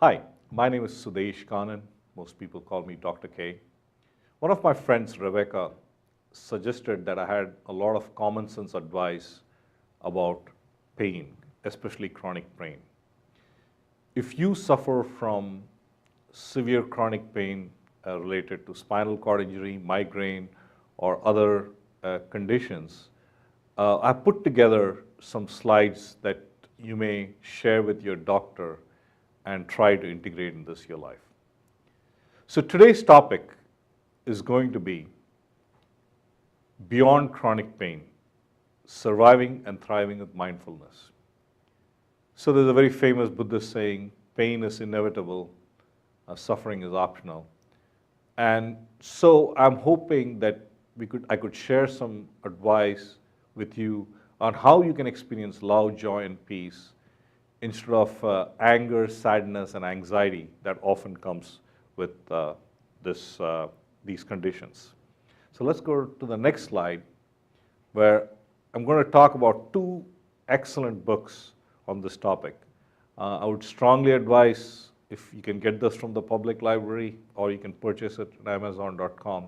Hi, my name is Sudesh Kanan. Most people call me Dr. K. One of my friends, Rebecca, suggested that I had a lot of common sense advice about pain, especially chronic pain. If you suffer from severe chronic pain related to spinal cord injury, migraine, or other conditions, I put together some slides that you may share with your doctor and try to integrate in your life. So today's topic is going to be beyond chronic pain, surviving and thriving with mindfulness. So there's a very famous Buddhist saying, pain is inevitable, suffering is optional. And so I'm hoping that I could share some advice with you on how you can experience love, joy, and peace instead of anger, sadness, and anxiety that often comes with these conditions. So let's go to the next slide, where I'm going to talk about two excellent books on this topic. I would strongly advise if you can get this from the public library or you can purchase it at Amazon.com.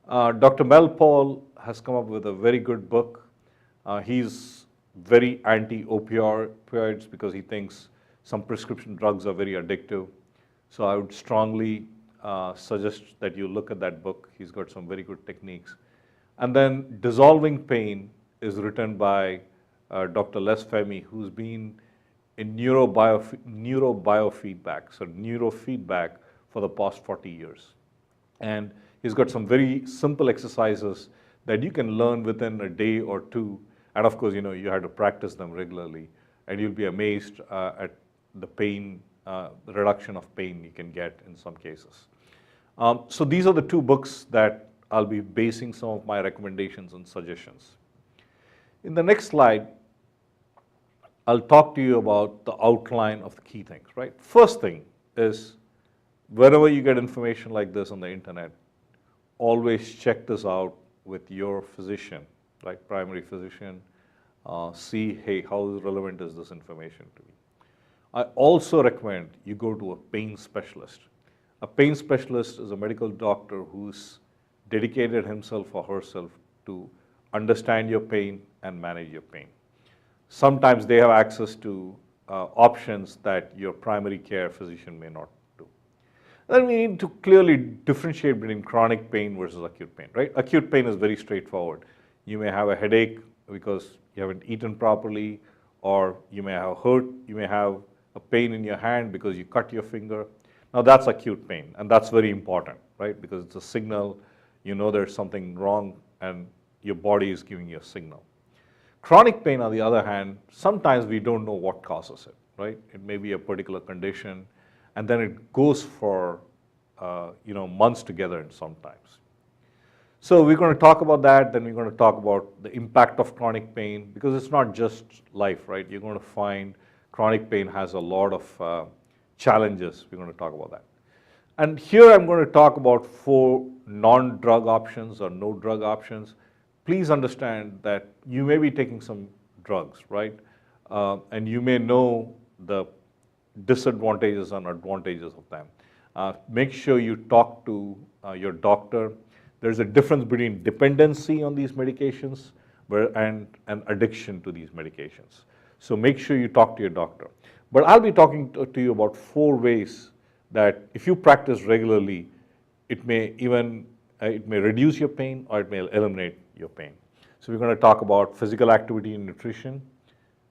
Dr. Mel Paul has come up with a very good book. He's very anti-opioids because he thinks some prescription drugs are very addictive. So I would strongly suggest that you look at that book. He's got some very good techniques. And then Dissolving Pain is written by Dr. Les Fehmi, who's been in neurobiofeedback, so neurofeedback for the past 40 years. And he's got some very simple exercises that you can learn within a day or two. And of course, you have to practice them regularly, and you'll be amazed at the pain, the reduction of pain you can get in some cases. So these are the two books that I'll be basing some of my recommendations and suggestions. In the next slide, I'll talk to you about the outline of the key things, right? First thing is, wherever you get information like this on the internet, always check this out with your physician, right? Primary physician, see, hey, how relevant is this information to me? I also recommend you go to a pain specialist. A pain specialist is a medical doctor who's dedicated himself or herself to understand your pain and manage your pain. Sometimes they have access to options that your primary care physician may not do. Then we need to clearly differentiate between chronic pain versus acute pain, right? Acute pain is very straightforward. You may have a headache because you haven't eaten properly, or you may have hurt, you may have a pain in your hand because you cut your finger. Now that's acute pain, and that's very important, right? Because it's a signal, you know there's something wrong, and your body is giving you a signal. Chronic pain, on the other hand, sometimes we don't know what causes it, right? It may be a particular condition, and then it goes for months together and sometimes. So we're going to talk about that, then we're going to talk about the impact of chronic pain, because it's not just life, right? You're going to find chronic pain has a lot of challenges. We're going to talk about that. And here I'm going to talk about 4 non-drug options or no drug options. Please understand that you may be taking some drugs, right? And you may know the disadvantages and advantages of them. Make sure you talk to your doctor. There's a difference between dependency on these medications and addiction to these medications. So make sure you talk to your doctor. But I'll be talking to you about 4 ways that if you practice regularly, it may reduce your pain or it may eliminate your pain. So we're going to talk about physical activity and nutrition.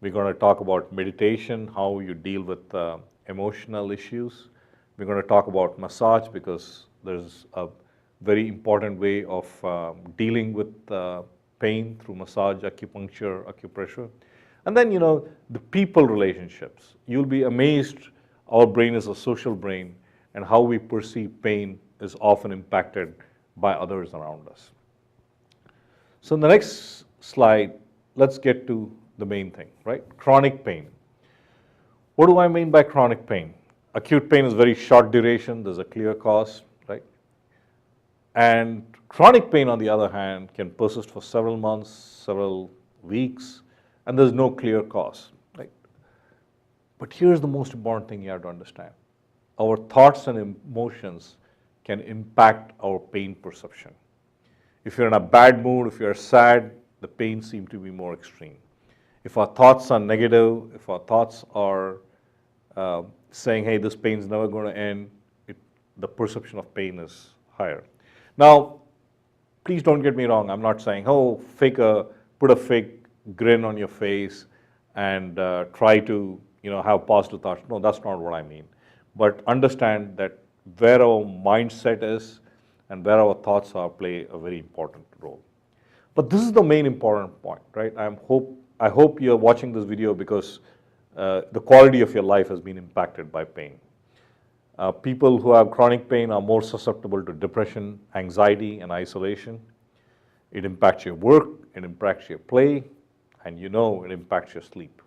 We're going to talk about meditation, how you deal with emotional issues. We're going to talk about massage, because there's a very important way of dealing with pain through massage, acupuncture, acupressure. And then, the people relationships. You'll be amazed, our brain is a social brain, and how we perceive pain is often impacted by others around us. So in the next slide, let's get to the main thing, right? Chronic pain. What do I mean by chronic pain? Acute pain is very short duration, there's a clear cause, right? And chronic pain, on the other hand, can persist for several months, several weeks, and there's no clear cause, right? But here's the most important thing you have to understand. our thoughts and emotions can impact our pain perception. If you're in a bad mood, if you're sad, the pain seems to be more extreme. If our thoughts are negative, if our thoughts are saying, hey, this pain's never going to end, the perception of pain is higher. Now, please don't get me wrong. I'm not saying, oh, put a fake grin on your face and try to have positive thoughts. No, that's not what I mean. But understand that where our mindset is and where our thoughts are play a very important role. But this is the main important point, right? I hope you're watching this video because the quality of your life has been impacted by pain. People who have chronic pain are more susceptible to depression, anxiety, and isolation. It impacts your work, it impacts your play, and it impacts your sleep.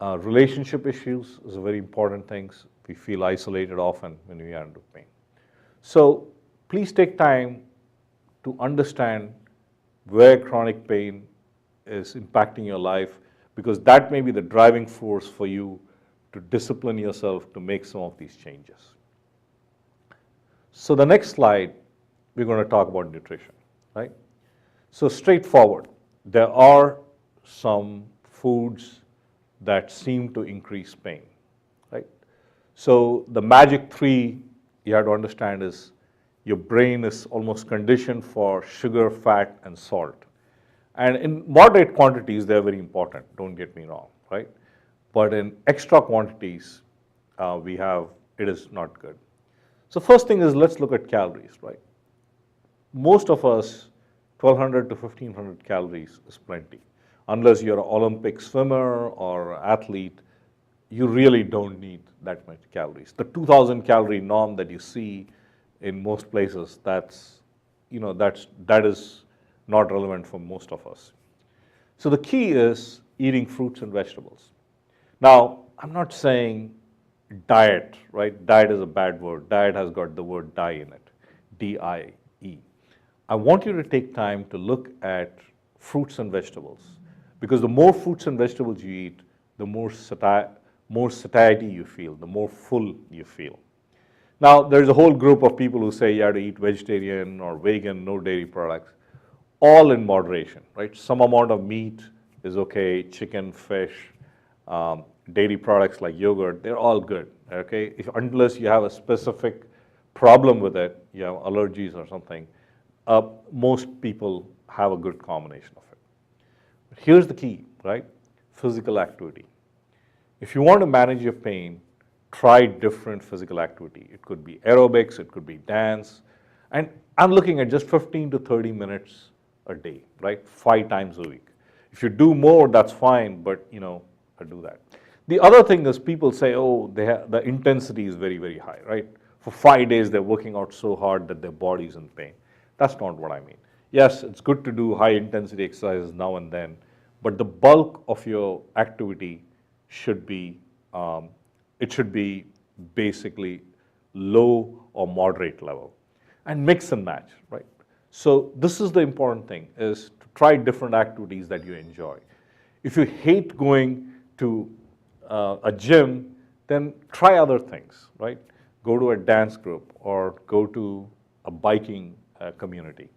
Relationship issues is a very important thing. We feel isolated often when we are under pain. So please take time to understand where chronic pain is impacting your life, because that may be the driving force for you to discipline yourself to make some of these changes. So the next slide, we're going to talk about nutrition, right? So straightforward, there are some foods that seem to increase pain, right? So the magic 3 you have to understand is your brain is almost conditioned for sugar, fat, and salt. And in moderate quantities, they're very important, don't get me wrong, right? But in extra quantities, it is not good. So first thing is, let's look at calories, right? Most of us, 1,200 to 1,500 calories is plenty. Unless you're an Olympic swimmer or athlete, you really don't need that much calories. The 2,000 calorie norm that you see in most places, that is not relevant for most of us. So the key is eating fruits and vegetables. Now, I'm not saying diet, right? Diet is a bad word. Diet has got the word die in it, D-I-E. I want you to take time to look at fruits and vegetables, because the more fruits and vegetables you eat, the more satiety you feel, the more full you feel. Now, there's a whole group of people who say you have to eat vegetarian or vegan, no dairy products, all in moderation, right? Some amount of meat is okay, chicken, fish, dairy products like yogurt, they're all good, okay? Unless you have a specific problem with it, you have allergies or something, most people have a good combination of it. But here's the key, right? Physical activity. If you want to manage your pain, try different physical activity. It could be aerobics, it could be dance, and I'm looking at just 15 to 30 minutes a day, right? 5 times a week. If you do more, that's fine, but I do that. The other thing is, people say, oh, the intensity is very, very high, right? For 5 days, they're working out so hard that their body's in pain. That's not what I mean. Yes, it's good to do high intensity exercises now and then, but the bulk of your activity should be, basically low or moderate level, and mix and match, right? So this is the important thing, is to try different activities that you enjoy. If you hate going to a gym, then try other things, right? Go to a dance group or go to a biking community.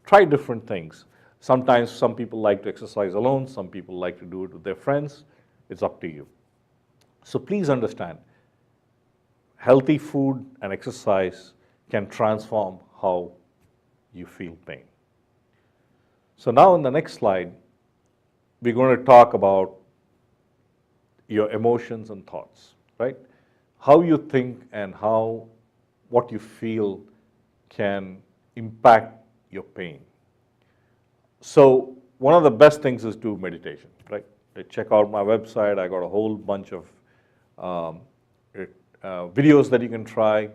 Try different things. Sometimes some people like to exercise alone, some people like to do it with their friends. It's up to you. So please understand, healthy food and exercise can transform how you feel pain. So now in the next slide, we're going to talk about your emotions and thoughts, right? How you think and what you feel can impact your pain. So one of the best things is do meditation, right? Check out my website. I got a whole bunch of videos that you can try.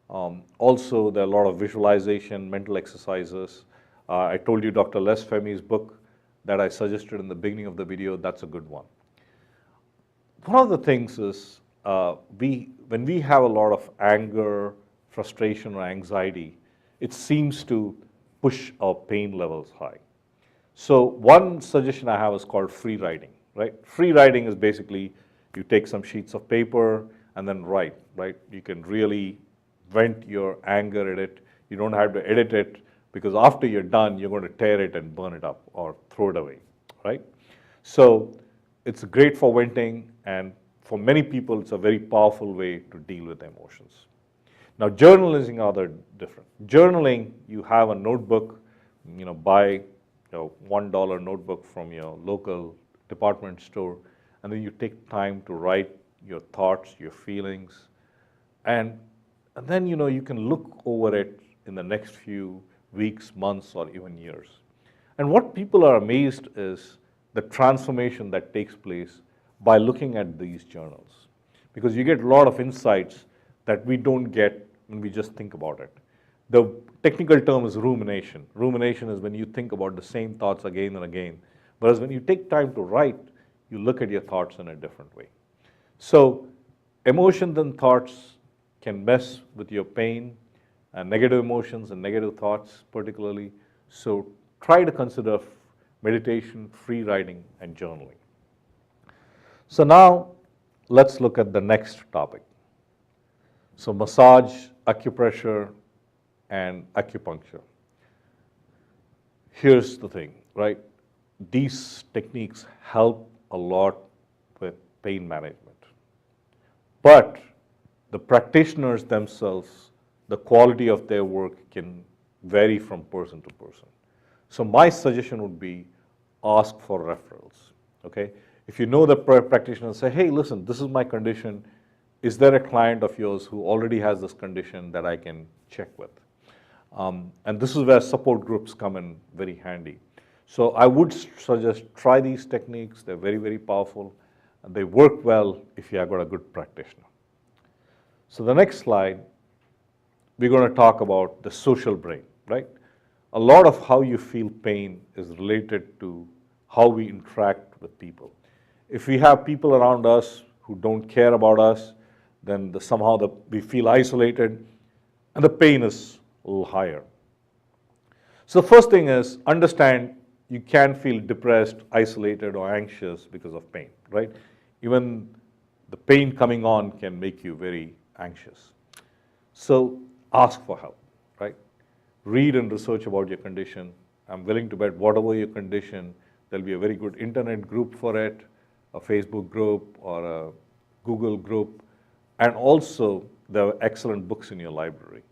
Also, there are a lot of visualization, mental exercises. I told you Dr. Les Femi's book that I suggested in the beginning of the video, that's a good one. One of the things is, when we have a lot of anger, frustration, or anxiety, it seems to push our pain levels high. So one suggestion I have is called free writing, right? Free writing is basically, you take some sheets of paper and then write, right? You can really vent your anger at it. You don't have to edit it, because after you're done, you're going to tear it and burn it up or throw it away, right? So it's great for venting, and for many people, it's a very powerful way to deal with emotions. Now, journalism are other different. Journaling, you have a notebook, buy $1 notebook from your local department store, and then you take time to write your thoughts, your feelings, and then you can look over it in the next few weeks, months, or even years. And what people are amazed is the transformation that takes place by looking at these journals, because you get a lot of insights that we don't get when we just think about it. The technical term is rumination. Rumination is when you think about the same thoughts again and again, whereas when you take time to write, you look at your thoughts in a different way. So emotions and thoughts can mess with your pain, and negative emotions and negative thoughts particularly. So try to consider meditation, free writing, and journaling. So now let's look at the next topic. So massage, acupressure, and acupuncture. Here's the thing, right? These techniques help a lot with pain management. But the practitioners themselves, the quality of their work can vary from person to person. So my suggestion would be ask for referrals, okay? If you know the practitioner, say, hey, listen, this is my condition. Is there a client of yours who already has this condition that I can check with? And this is where support groups come in very handy. So I would suggest try these techniques. They're very, very powerful. And they work well if you have got a good practitioner. So the next slide, we're going to talk about the social brain, right? A lot of how you feel pain is related to how we interact with people. If we have people around us who don't care about us, then somehow we feel isolated, and the pain is a little higher. So the first thing is understand you can feel depressed, isolated, or anxious because of pain, right? Even the pain coming on can make you very anxious. So ask for help, right? Read and research about your condition. I'm willing to bet whatever your condition, there'll be a very good internet group for it, a Facebook group or a Google group, and also there are excellent books in your library.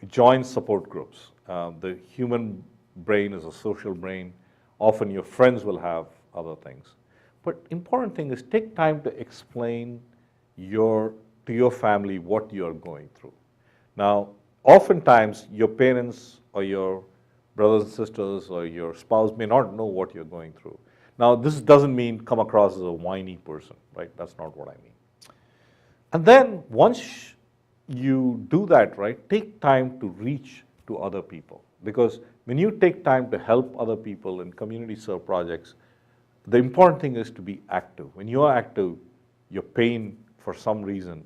Join support groups. The human brain is a social brain. Often your friends will have other things. But important thing is take time to explain to your family what you're going through. Now, oftentimes your parents or your brothers and sisters or your spouse may not know what you're going through. Now, this doesn't mean come across as a whiny person, right? That's not what I mean. And then once you do that, right, take time to reach to other people. Because when you take time to help other people in community serve projects, the important thing is to be active. When you are active, your pain, for some reason,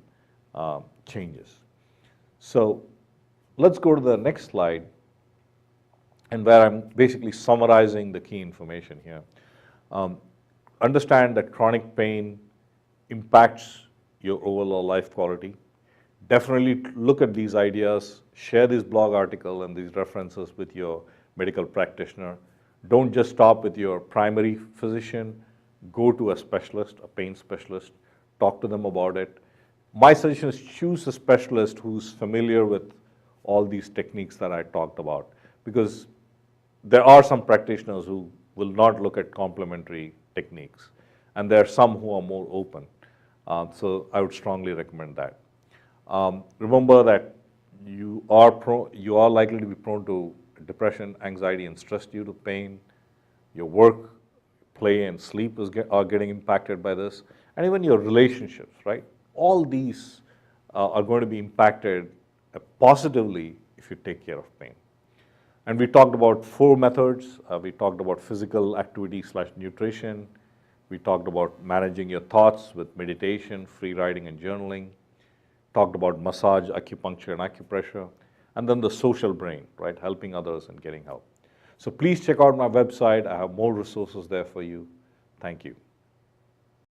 changes. So let's go to the next slide, and where I'm basically summarizing the key information here. Understand that chronic pain impacts your overall life quality. Definitely look at these ideas, share this blog article and these references with your medical practitioner. Don't just stop with your primary physician. Go to a specialist, a pain specialist, talk to them about it. My suggestion is choose a specialist who's familiar with all these techniques that I talked about, because there are some practitioners who will not look at complementary techniques, and there are some who are more open. So I would strongly recommend that. Remember that you are likely to be prone to depression, anxiety, and stress due to pain. Your work, play, and sleep are getting impacted by this, and even your relationships, right? All these are going to be impacted positively if you take care of pain. And we talked about 4 methods. We talked about physical activity / nutrition. We talked about managing your thoughts with meditation, free writing, and journaling. Talked about massage, acupuncture, and acupressure. And then the social brain, right? Helping others and getting help. So please check out my website. I have more resources there for you. Thank you.